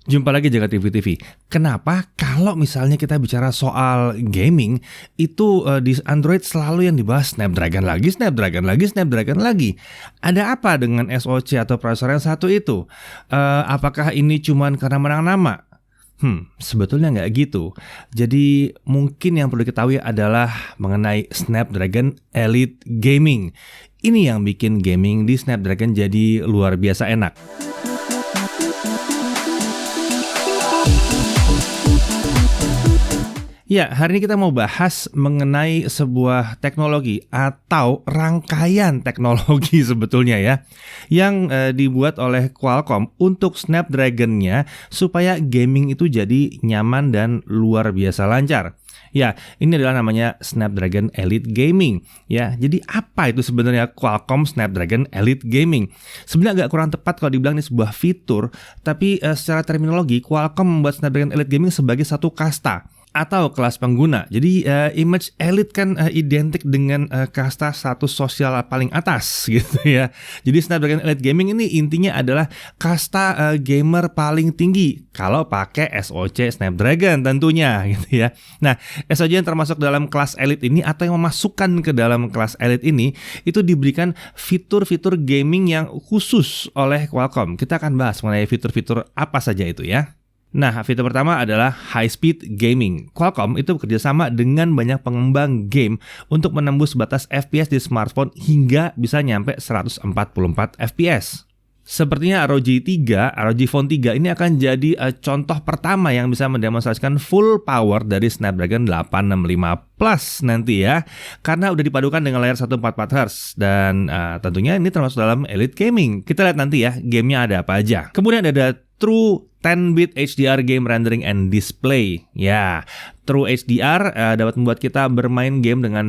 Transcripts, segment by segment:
Jumpa lagi Jaga TV. Kenapa kalau misalnya kita bicara soal gaming itu di Android selalu yang dibahas Snapdragon lagi. Ada apa dengan SoC atau prosesor yang satu itu? Apakah ini cuman karena menang nama? Sebetulnya nggak gitu. Jadi mungkin yang perlu diketahui adalah mengenai Snapdragon Elite Gaming. Ini yang bikin gaming di Snapdragon jadi luar biasa enak. Ya, hari ini kita mau bahas mengenai sebuah teknologi atau rangkaian teknologi sebetulnya ya, yang dibuat oleh Qualcomm untuk Snapdragon-nya supaya gaming itu jadi nyaman dan luar biasa lancar. Ya, ini adalah namanya Snapdragon Elite Gaming. Ya, jadi apa itu sebenarnya Qualcomm Snapdragon Elite Gaming? Sebenarnya agak kurang tepat kalau dibilang ini sebuah fitur, tapi secara terminologi Qualcomm membuat Snapdragon Elite Gaming sebagai satu kasta atau kelas pengguna. Jadi image elite kan identik dengan kasta status sosial paling atas gitu ya. Jadi Snapdragon Elite Gaming ini intinya adalah kasta gamer paling tinggi kalau pakai SoC Snapdragon tentunya gitu ya. Nah, SoC yang termasuk dalam kelas elite ini atau yang memasukkan ke dalam kelas elite ini itu diberikan fitur-fitur gaming yang khusus oleh Qualcomm. Kita akan bahas mengenai fitur-fitur apa saja itu ya. Nah, fitur pertama adalah high speed gaming. Qualcomm itu bekerjasama dengan banyak pengembang game untuk menembus batas FPS di smartphone hingga bisa nyampe 144 FPS. Sepertinya ROG Phone 3 ini akan jadi contoh pertama yang bisa mendemonstrasikan full power dari Snapdragon 865 Plus nanti ya. Karena udah dipadukan dengan layar 144Hz dan tentunya ini termasuk dalam Elite Gaming. Kita lihat nanti ya gamenya ada apa aja. Kemudian ada True 10-bit HDR Game Rendering and Display. Ya, True HDR dapat membuat kita bermain game dengan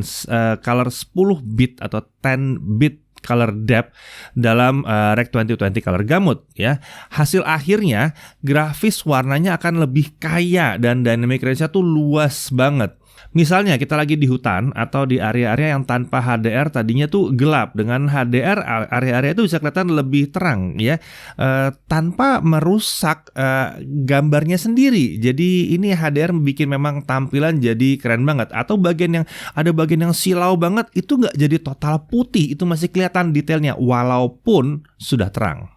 color 10-bit atau 10-bit color depth dalam Rec 2020 Color Gamut ya. Hasil akhirnya grafis warnanya akan lebih kaya dan dynamic range-nya tuh luas banget. Misalnya kita lagi di hutan atau di area-area yang tanpa HDR tadinya tuh gelap, dengan HDR area-area itu bisa kelihatan lebih terang ya, tanpa merusak gambarnya sendiri. Jadi ini HDR bikin memang tampilan jadi keren banget. Atau ada bagian yang silau banget itu nggak jadi total putih, itu masih kelihatan detailnya walaupun sudah terang.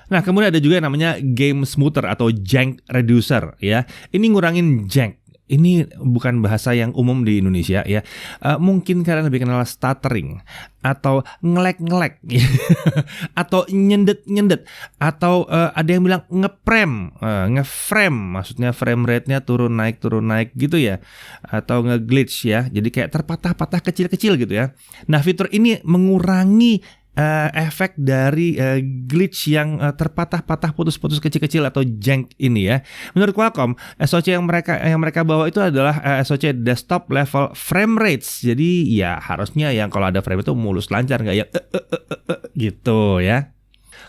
Nah, kemudian ada juga yang namanya Game Smoother atau Jank Reducer ya. Ini ngurangin jank. Ini bukan bahasa yang umum di Indonesia ya. Mungkin kalian lebih kenal stuttering atau ngelek-ngelek atau nyendet-nyendet atau ada yang bilang ngeframe, maksudnya frame rate-nya turun naik gitu ya, atau ngeglitch ya. Jadi kayak terpatah-patah kecil-kecil gitu ya. Nah, fitur ini mengurangi efek dari glitch yang terpatah-patah putus-putus kecil-kecil atau jank ini ya. Menurut Qualcomm, SoC yang mereka bawa itu adalah SoC desktop level frame rates. Jadi ya harusnya yang kalau ada frame itu mulus lancar, nggak ya gitu ya.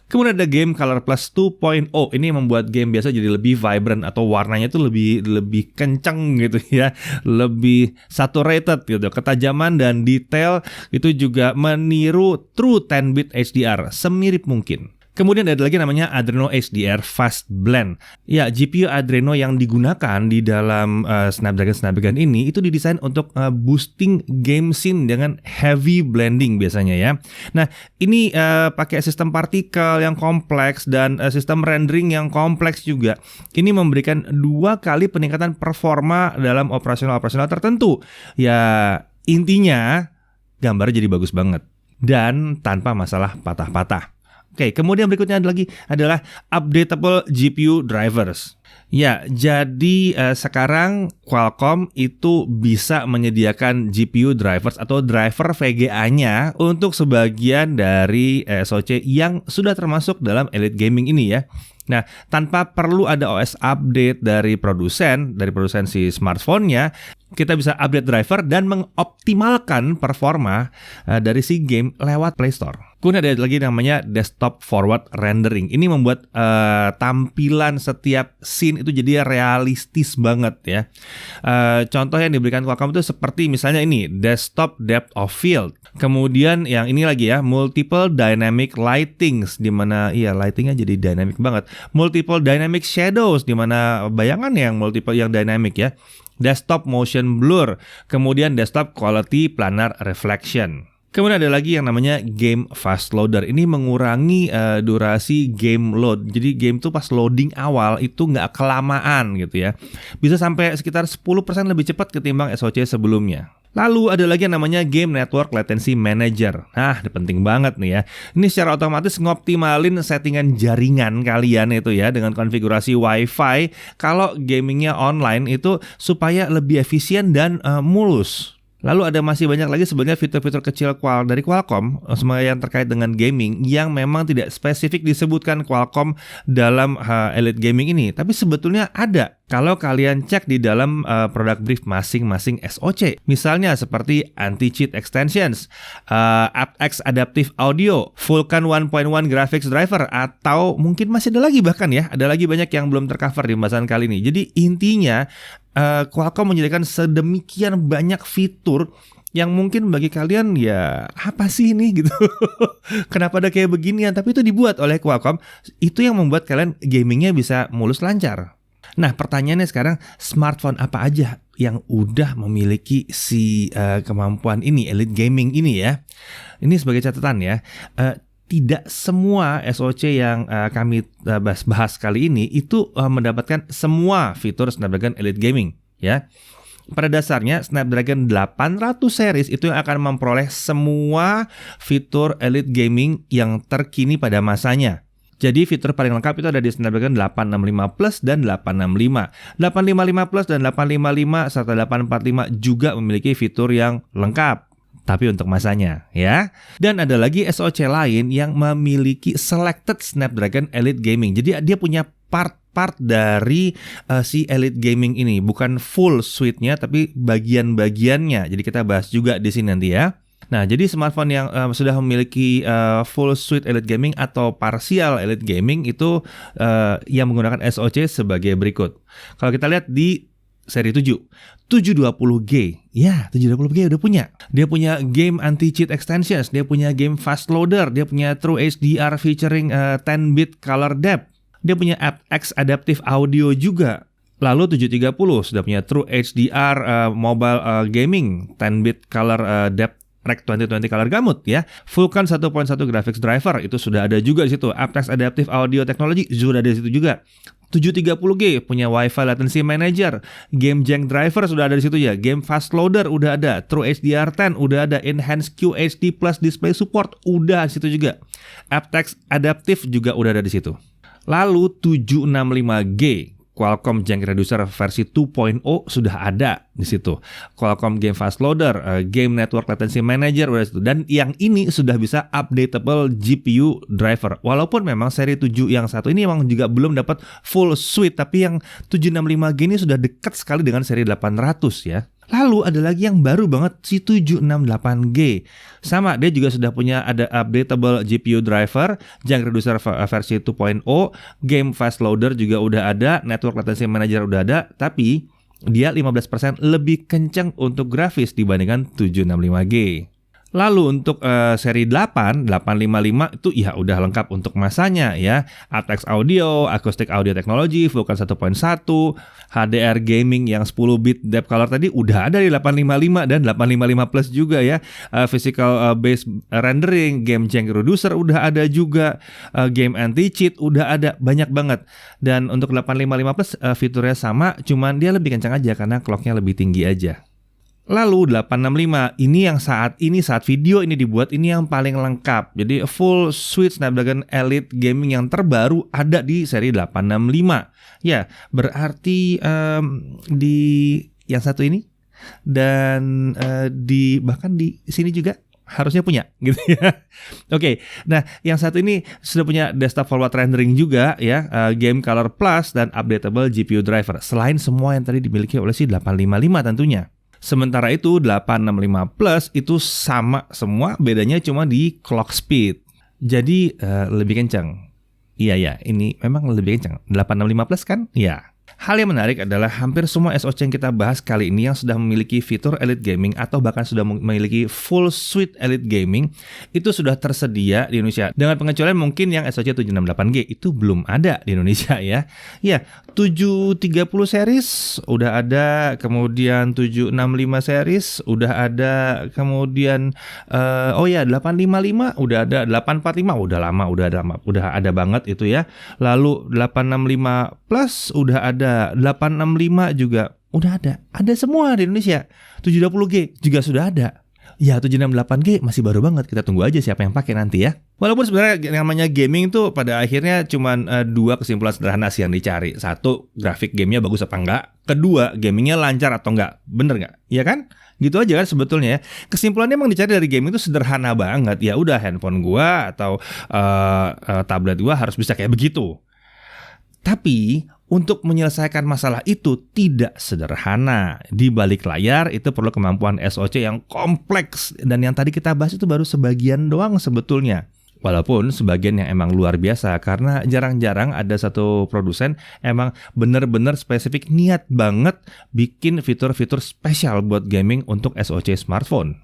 Kemudian ada Game Color Plus 2.0. Ini membuat game biasa jadi lebih vibrant atau warnanya itu lebih kenceng gitu ya, lebih saturated gitu. Ketajaman dan detail itu juga meniru True 10-bit HDR semirip mungkin. Kemudian ada lagi namanya Adreno HDR Fast Blend. Ya, GPU Adreno yang digunakan di dalam Snapdragon ini itu didesain untuk boosting game scene dengan heavy blending biasanya ya. Nah, ini pakai sistem partikel yang kompleks dan sistem rendering yang kompleks juga. Ini memberikan 2 kali peningkatan performa dalam operasional tertentu. Ya, intinya gambar jadi bagus banget dan tanpa masalah patah-patah. Oke, kemudian berikutnya adalah updatable GPU drivers. Ya, jadi sekarang Qualcomm itu bisa menyediakan GPU drivers atau driver VGA-nya untuk sebagian dari SoC yang sudah termasuk dalam Elite Gaming ini ya. Nah, tanpa perlu ada OS update dari produsen si smartphone-nya, kita bisa update driver dan mengoptimalkan performa dari si game lewat Play Store. Kemudian ada lagi namanya desktop forward rendering. Ini membuat tampilan setiap scene itu jadi realistis banget ya. Contoh yang diberikan Qualcomm itu seperti misalnya ini desktop depth of field. Kemudian yang ini lagi ya, multiple dynamic lightings, di mana lightingnya jadi dynamic banget. multiple dynamic shadows, di mana bayangan yang multiple yang dynamic ya, desktop motion blur, kemudian desktop quality planar reflection. Kemudian ada lagi yang namanya game fast loader. Ini mengurangi durasi game load. Jadi game tuh pas loading awal itu nggak kelamaan gitu ya. Bisa sampai sekitar 10% lebih cepat ketimbang SoC sebelumnya. Lalu ada lagi yang namanya Game Network Latency Manager. Nah, ini penting banget nih ya. Ini secara otomatis ngoptimalin settingan jaringan kalian itu ya dengan konfigurasi WiFi kalau gamingnya online itu supaya lebih efisien dan mulus. Lalu ada masih banyak lagi sebenarnya fitur-fitur kecil dari Qualcomm semua yang terkait dengan gaming yang memang tidak spesifik disebutkan Qualcomm dalam Elite Gaming ini, tapi sebetulnya ada kalau kalian cek di dalam product brief masing-masing SoC. Misalnya seperti anti-cheat extensions, aptX Adaptive Audio, Vulkan 1.1 Graphics Driver, atau mungkin masih ada lagi bahkan ya, ada lagi banyak yang belum tercover di pembahasan kali ini. Jadi intinya Qualcomm menyediakan sedemikian banyak fitur yang mungkin bagi kalian ya apa sih ini gitu. Kenapa ada kayak beginian, tapi itu dibuat oleh Qualcomm. Itu yang membuat kalian gamingnya bisa mulus lancar. Nah, pertanyaannya sekarang, smartphone apa aja yang udah memiliki si kemampuan ini, Elite Gaming ini ya. Ini sebagai catatan ya. Tidak semua SoC yang kami bahas kali ini itu mendapatkan semua fitur Snapdragon Elite Gaming ya. Pada dasarnya Snapdragon 800 series itu yang akan memperoleh semua fitur Elite Gaming yang terkini pada masanya. Jadi fitur paling lengkap itu ada di Snapdragon 865 Plus dan 865. 855 Plus dan 855 serta 845 juga memiliki fitur yang lengkap. Tapi untuk masanya ya. Dan ada lagi SoC lain yang memiliki selected Snapdragon Elite Gaming. Jadi dia punya part-part dari si Elite Gaming ini, bukan full suite-nya tapi bagian-bagiannya. Jadi kita bahas juga di sini nanti ya. Nah, jadi smartphone yang sudah memiliki full suite Elite Gaming atau partial Elite Gaming itu yang menggunakan SoC sebagai berikut. Kalau kita lihat di seri 7 720G. Ya, 720G udah punya. Dia punya game anti-cheat extensions, dia punya game fast loader, dia punya True HDR featuring 10-bit color depth. Dia punya aptX Adaptive Audio juga. Lalu 730 sudah punya True HDR mobile gaming 10-bit color depth Rec 2020 color gamut ya. Vulkan 1.1 graphics driver itu sudah ada juga di situ. aptX Adaptive Audio Technology sudah ada di situ juga. 730G punya Wi-Fi Latency Manager, Game Jank Driver sudah ada di situ ya, Game Fast Loader udah ada, True HDR10 udah ada, Enhanced QHD Plus Display Support udah di situ juga, aptX Adaptive juga udah ada di situ. Lalu 765G Qualcomm Jank Reducer versi 2.0 sudah ada di situ. Qualcomm Game Fast Loader, Game Network Latency Manager udah di situ. Dan yang ini sudah bisa updatable GPU driver. Walaupun memang seri 7 yang satu ini memang juga belum dapat full suite, tapi yang 765G ini sudah dekat sekali dengan seri 800 ya. Lalu ada lagi yang baru banget si 768G. Sama, dia juga sudah punya ada updatable GPU driver, Jank Reducer versi 2.0, Game Fast Loader juga udah ada, Network Latency Manager udah ada, tapi dia 15% lebih kencang untuk grafis dibandingkan 765G. Lalu untuk seri 8, 855 itu ya udah lengkap untuk masanya ya. aptX Audio, Acoustic Audio Technology, Vulkan 1.1, HDR Gaming yang 10-bit depth color tadi udah ada di 855 dan 855 Plus juga ya. Physical Based Rendering, Game Jank Reducer udah ada juga, Game Anti-Cheat udah ada, banyak banget. Dan untuk 855 Plus fiturnya sama, cuman dia lebih kencang aja karena clocknya lebih tinggi aja. Lalu 865 ini yang saat video ini dibuat ini yang paling lengkap. Jadi full suite Snapdragon Elite Gaming yang terbaru ada di seri 865. Ya, berarti di yang satu ini dan bahkan di sini juga harusnya punya gitu ya. Oke, nah yang satu ini sudah punya desktop forward rendering juga ya, Game Color Plus dan updatable GPU driver. Selain semua yang tadi dimiliki oleh si 855 tentunya. Sementara itu 865 Plus itu sama semua, bedanya cuma di clock speed. Jadi lebih kencang. Iya, ini memang lebih kencang. 865 Plus kan? Ya. Hal yang menarik adalah hampir semua SoC yang kita bahas kali ini yang sudah memiliki fitur Elite Gaming atau bahkan sudah memiliki full suite Elite Gaming itu sudah tersedia di Indonesia. Dengan pengecualian mungkin yang SoC 768G itu belum ada di Indonesia ya. Ya, 730 series udah ada, kemudian 765 series udah ada, kemudian 855 udah ada, 845 udah ada banget itu ya. Lalu 865 Plus udah ada, 865 juga udah ada. Ada semua di Indonesia. 720G juga sudah ada. Ya, 768G masih baru banget. Kita tunggu aja siapa yang pakai nanti ya. Walaupun sebenarnya namanya gaming tuh pada akhirnya cuman dua kesimpulan sederhana sih yang dicari. Satu, grafik gamenya bagus apa enggak. Kedua, gamingnya lancar atau enggak. Bener enggak? Iya kan? Gitu aja kan sebetulnya ya. Kesimpulannya emang dicari dari gaming itu sederhana banget. Ya udah, handphone gua atau tablet gua harus bisa kayak begitu. Tapi untuk menyelesaikan masalah itu tidak sederhana. Di balik layar itu perlu kemampuan SoC yang kompleks. Dan yang tadi kita bahas itu baru sebagian doang sebetulnya. Walaupun sebagian yang emang luar biasa. Karena jarang-jarang ada satu produsen emang bener-bener spesifik niat banget bikin fitur-fitur spesial buat gaming untuk SoC smartphone.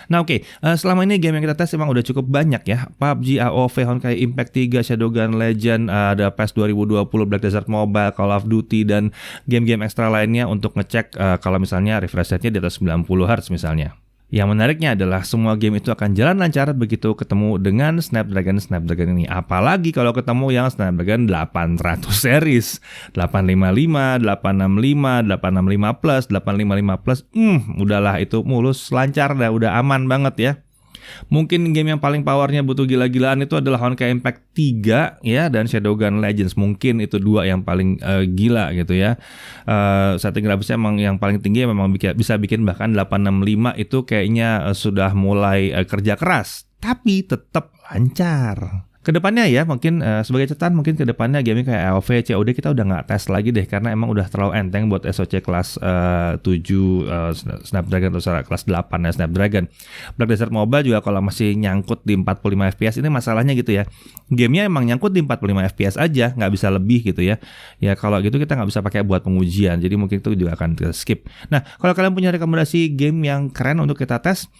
Nah oke, selama ini game yang kita tes emang udah cukup banyak ya. PUBG, AoV, Honkai Impact 3, Shadowgun Legend, ada PES 2020, Black Desert Mobile, Call of Duty, dan game-game ekstra lainnya untuk ngecek kalau misalnya refresh rate-nya di atas 90 Hz misalnya. Yang menariknya adalah semua game itu akan jalan lancar begitu ketemu dengan Snapdragon ini. Apalagi kalau ketemu yang Snapdragon 800 series, 855, 865, 865 Plus, 855 Plus. Udahlah itu mulus, lancar dah, udah aman banget ya. Mungkin game yang paling powernya butuh gila-gilaan itu adalah Honkai Impact 3 ya, dan Shadowgun Legends. Mungkin itu dua yang paling gila gitu ya. Setting grafisnya emang yang paling tinggi, memang bisa bikin bahkan 865 itu kayaknya sudah mulai kerja keras, tapi tetap lancar. Kedepannya ya mungkin sebagai catatan, mungkin kedepannya gaming kayak AoV, COD kita udah nggak tes lagi deh, karena emang udah terlalu enteng buat SoC kelas 7 Snapdragon atau kelas 8 ya Snapdragon. Black Desert Mobile juga kalau masih nyangkut di 45 fps, ini masalahnya gitu ya. Gamenya emang nyangkut di 45 fps aja, nggak bisa lebih gitu ya. Ya kalau gitu kita nggak bisa pakai buat pengujian, jadi mungkin itu juga akan kita skip. Nah kalau kalian punya rekomendasi game yang keren untuk kita tes,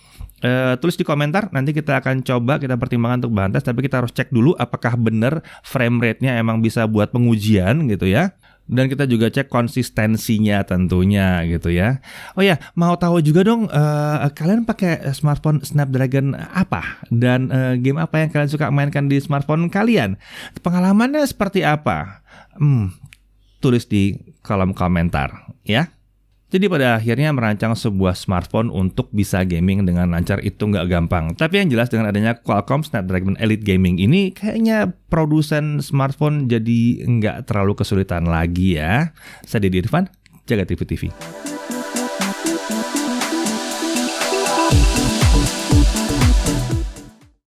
tulis di komentar, nanti kita akan coba kita pertimbangkan untuk bahan tes, tapi kita harus cek dulu apakah benar frame rate-nya emang bisa buat pengujian gitu ya. Dan kita juga cek konsistensinya tentunya gitu ya. Oh ya, mau tahu juga dong kalian pakai smartphone Snapdragon apa? Dan game apa yang kalian suka mainkan di smartphone kalian? Pengalamannya seperti apa? Tulis di kolom komentar ya. Jadi pada akhirnya merancang sebuah smartphone untuk bisa gaming dengan lancar itu nggak gampang. Tapi yang jelas dengan adanya Qualcomm Snapdragon Elite Gaming ini, kayaknya produsen smartphone jadi nggak terlalu kesulitan lagi ya. Saya Didi Irfan, Jaga TV TV.